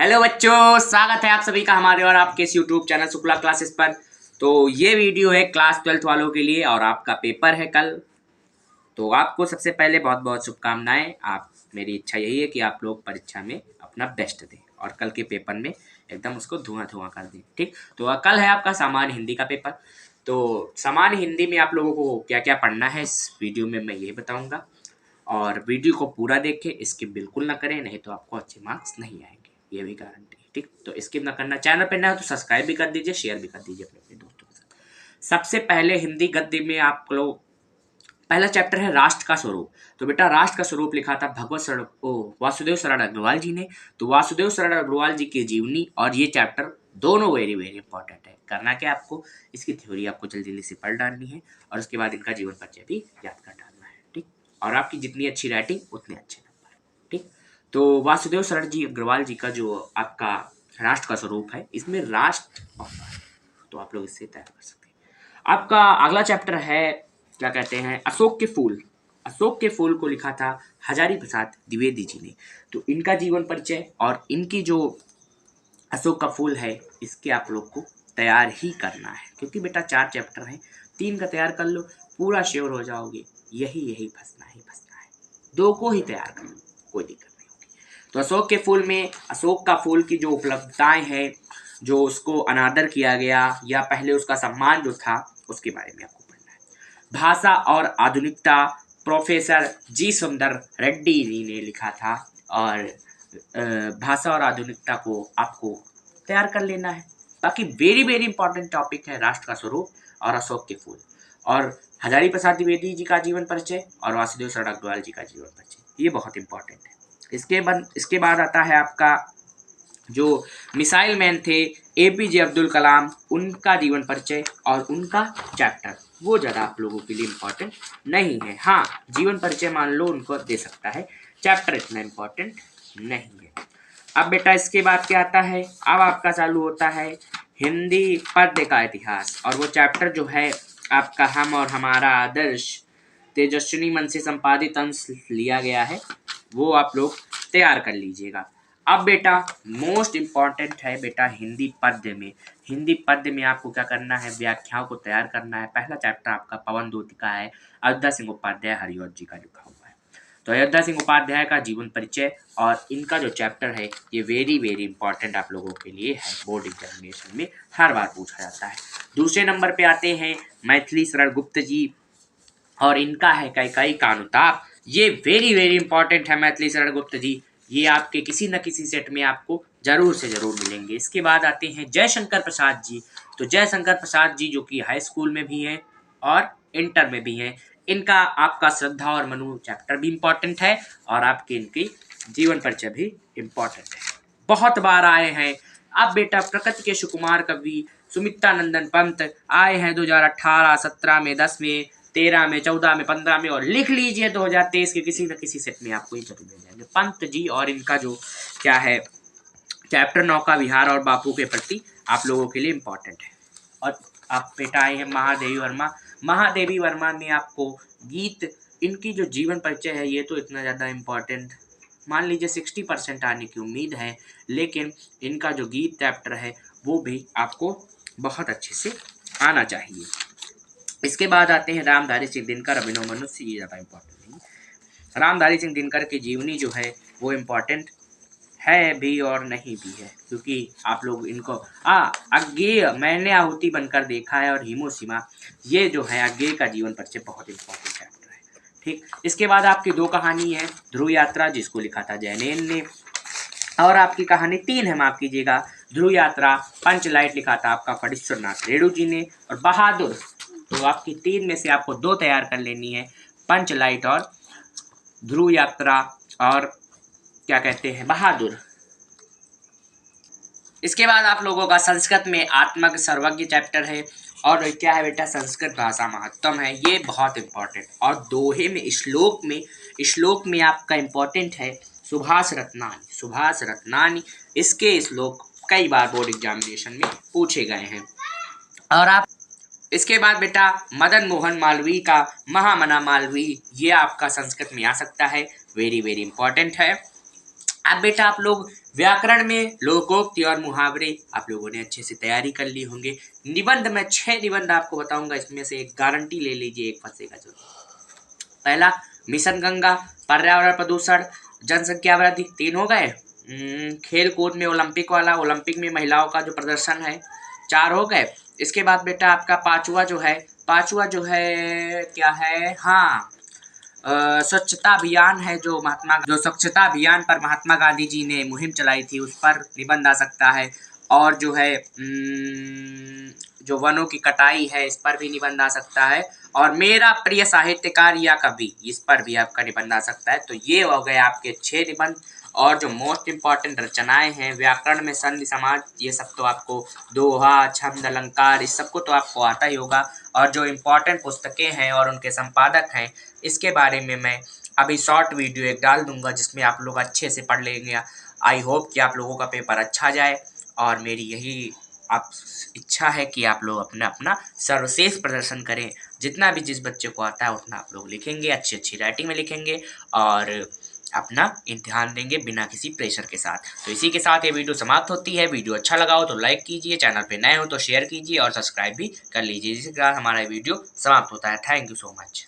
Hello बच्चों, स्वागत है आप सभी का हमारे और आपके इस यूट्यूब चैनल शुक्ला क्लासेस पर। तो ये वीडियो है क्लास 12th वालों के लिए और आपका पेपर है कल। तो आपको सबसे पहले बहुत बहुत शुभकामनाएं। मेरी इच्छा यही है कि आप लोग परीक्षा में अपना बेस्ट दें और कल के पेपर में एकदम उसको धुआं धुआं कर दें। ठीक, तो कल है आपका सामान्य हिंदी का पेपर। तो सामान्य हिंदी में आप लोगों को क्या क्या पढ़ना है इस वीडियो में मैं ये बताऊँगा। और वीडियो को पूरा देखें, स्किप बिल्कुल ना करें, नहीं तो आपको अच्छे मार्क्स नहीं आएंगे, ये भी गारंटी है। ठीक, तो स्किप ना करना। चैनल पर ना हो तो सब्सक्राइब भी कर दीजिए, शेयर भी कर दीजिए अपने दोस्तों के साथ। सबसे पहले हिंदी गद्य में आप लोग पहला चैप्टर है राष्ट्र का स्वरूप। तो बेटा राष्ट्र का स्वरूप लिखा था वासुदेव शरण अग्रवाल जी ने। तो वासुदेव शरण अग्रवाल जी की जीवनी और ये चैप्टर दोनों वेरी वेरी इंपॉर्टेंट है। करना क्या आपको, इसकी थ्योरी आपको जल्दी जल्दी से पढ़ डालनी है और उसके बाद इनका जीवन परिचय भी याद कर डालना है। ठीक, और आपकी जितनी अच्छी राइटिंग उतने अच्छे नंबर। ठीक, तो वासुदेव शरण जी अग्रवाल जी का जो आपका राष्ट्र का स्वरूप है, इसमें राष्ट्र और तो आप लोग इससे तैयार कर सकते हैं। आपका अगला चैप्टर है क्या कहते हैं, अशोक के फूल। अशोक के फूल को लिखा था हजारी प्रसाद द्विवेदी जी ने। तो इनका जीवन परिचय और इनकी जो अशोक का फूल है, इसके आप लोग को तैयार ही करना है, क्योंकि बेटा 4 चैप्टर हैं, 3 का तैयार कर लो, पूरा श्योर हो जाओगे। यही फंसना है, 2 को ही तैयार कर लो, कोई दिक्कत नहीं होगी। तो अशोक के फूल में अशोक का फूल की जो उपलब्धताएं हैं, जो उसको अनादर किया गया या पहले उसका सम्मान जो था, उसके बारे में आपको पढ़ना है। भाषा और आधुनिकता प्रोफेसर जी सुंदर रेड्डी जी ने लिखा था और भाषा और आधुनिकता को आपको तैयार कर लेना है। बाकी वेरी वेरी इंपॉर्टेंट टॉपिक है राष्ट्र का स्वरूप और अशोक के फूल और हजारी प्रसाद द्विवेदी जी का जीवन परिचय और वासुदेव शरण अग्रवाल जी का जीवन परिचय, ये बहुत इंपॉर्टेंट है। इसके बाद आता है आपका जो मिसाइल मैन थे एपीजे अब्दुल कलाम, उनका जीवन परिचय और उनका चैप्टर, वो ज़्यादा आप लोगों के लिए इम्पोर्टेंट नहीं है। हाँ, जीवन परिचय मान लो उनको दे सकता है, चैप्टर इतना इम्पोर्टेंट नहीं है। अब बेटा इसके बाद क्या आता है, अब आपका चालू होता है हिंदी पद्य का इतिहास और वो चैप्टर जो है आपका हम और हमारा आदर्श तेजस्विनी मन से संपादित अंश लिया गया है, वो आप लोग तैयार कर लीजिएगा। अब बेटा मोस्ट इम्पॉर्टेंट है बेटा हिंदी पद्य में आपको क्या करना है, व्याख्याओं को तैयार करना है। पहला चैप्टर आपका पवन दूत का है, अयोध्या सिंह उपाध्याय हरिऔध जी का लिखा हुआ है। तो अयोध्या सिंह उपाध्याय का जीवन परिचय और इनका जो चैप्टर है, ये वेरी वेरी इंपॉर्टेंट आप लोगों के लिए है, बोर्ड एग्जामिनेशन में हर बार पूछा जाता है। दूसरे नंबर पे आते हैं मैथिली शरण गुप्त जी और इनका है कैकेयी का अनुताप। ये वेरी वेरी इंपॉर्टेंट है मैथिली शरण गुप्त जी, ये आपके किसी न किसी सेट में आपको जरूर से जरूर मिलेंगे। इसके बाद आते हैं जयशंकर प्रसाद जी। तो जयशंकर प्रसाद जी जो कि हाई स्कूल में भी हैं और इंटर में भी हैं, इनका आपका श्रद्धा और मनु चैप्टर भी इम्पॉर्टेंट है और आपके इनकी जीवन परिचय भी इम्पॉर्टेंट है, बहुत बार आए हैं। अब बेटा प्रकृति के सुकुमार कवि सुमित्रा नंदन पंत आए हैं 2018, 17 में, 10 में, 13 में, 14 में, 15 में और लिख लीजिए 2023 के किसी न किसी सेट में आपको ये जरूर मिल जाएंगे पंत जी। और इनका जो क्या है चैप्टर नौका विहार और बापू के प्रति आप लोगों के लिए इम्पोर्टेंट है। और आप बेटा आए हैं महादेवी वर्मा में आपको गीत, इनकी जो जीवन परिचय है ये तो इतना ज़्यादा इम्पोर्टेंट मान लीजिए 60% आने की उम्मीद है, लेकिन इनका जो गीत चैप्टर है वो भी आपको बहुत अच्छे से आना चाहिए। इसके बाद आते हैं रामधारी सिंह दिनकर, अभिनव मनुष्य, ये ज़्यादा इम्पोर्टेंट नहीं। रामधारी सिंह दिनकर की जीवनी जो है वो इम्पोर्टेंट है भी और नहीं भी है, क्योंकि आप लोग इनको अज्ञेय मैंने आहुति बनकर देखा है और हिमोशिमा, ये जो है अज्ञेय का जीवन परिचय बहुत इंपॉर्टेंट चैप्टर है। ठीक, इसके बाद आपकी 2 कहानी है, ध्रुव यात्रा जिसको लिखा था जैनेन ने, और आपकी कहानी 3 है, माफ कीजिएगा, ध्रुव यात्रा पंचलाइट लिखा था आपका फणीश्वर नाथ रेणु जी ने, और बहादुर, तो आपकी 3 में से आपको 2 तैयार कर लेनी है, पंचलाइट और ध्रुव यात्रा और क्या कहते हैं बहादुर। इसके बाद आप लोगों का संस्कृत में आत्मक सर्वज्ञ चैप्टर है और क्या है बेटा संस्कृत भाषा महत्तम है, ये बहुत इंपॉर्टेंट। और दोहे में श्लोक में आपका इंपॉर्टेंट है सुभाष रत्नानी, इसके श्लोक कई बार बोर्ड एग्जामिनेशन में पूछे गए हैं। और आप इसके बाद बेटा मदन मोहन मालवीय का महामना मालवीय, ये आपका संस्कृत में आ सकता है, वेरी वेरी इंपॉर्टेंट है। अब बेटा आप लोग व्याकरण में लोकोक्ति और मुहावरे आप लोगों ने अच्छे से तैयारी कर ली होंगे। निबंध में 6 निबंध आपको बताऊंगा, इसमें से एक गारंटी ले लीजिए, एक फंसेगा जरूर। पहला मिशन गंगा, पर्यावरण प्रदूषण, जनसंख्या वृद्धि, 3 हो गए। खेल कूद में ओलंपिक वाला, ओलंपिक में महिलाओं का जो प्रदर्शन है, 4 हो गए। इसके बाद बेटा आपका पांचवा जो है क्या है, हाँ, स्वच्छता अभियान है, जो स्वच्छता अभियान पर महात्मा गांधी जी ने मुहिम चलाई थी, उस पर निबंध आ सकता है। और जो है जो वनों की कटाई है, इस पर भी निबंध आ सकता है। और मेरा प्रिय साहित्यकार या कवि, इस पर भी आपका निबंध आ सकता है। तो ये हो गए आपके 6 निबंध। और जो मोस्ट इम्पॉर्टेंट रचनाएं हैं व्याकरण में, संधि समाज, ये सब तो आपको, दोहा, छंद, अलंकार, इस सबको तो आपको आता ही होगा। और जो इम्पॉर्टेंट पुस्तकें हैं और उनके संपादक हैं, इसके बारे में मैं अभी शॉर्ट वीडियो एक डाल दूंगा, जिसमें आप लोग अच्छे से पढ़ लेंगे। आई होप कि आप लोगों का पेपर अच्छा जाए, और मेरी यही आप इच्छा है कि आप लोग अपना अपना सर्वश्रेष्ठ प्रदर्शन करें। जितना भी जिस बच्चे को आता है उतना आप लोग लिखेंगे, अच्छी अच्छी राइटिंग में लिखेंगे, और अपना इम्तिहान देंगे बिना किसी प्रेशर के साथ। तो इसी के साथ ये वीडियो समाप्त होती है। वीडियो अच्छा लगा हो तो लाइक कीजिए, चैनल पे नए हो तो शेयर कीजिए, और सब्सक्राइब भी कर लीजिए। जिसके साथ हमारा वीडियो समाप्त होता है। Thank you so much.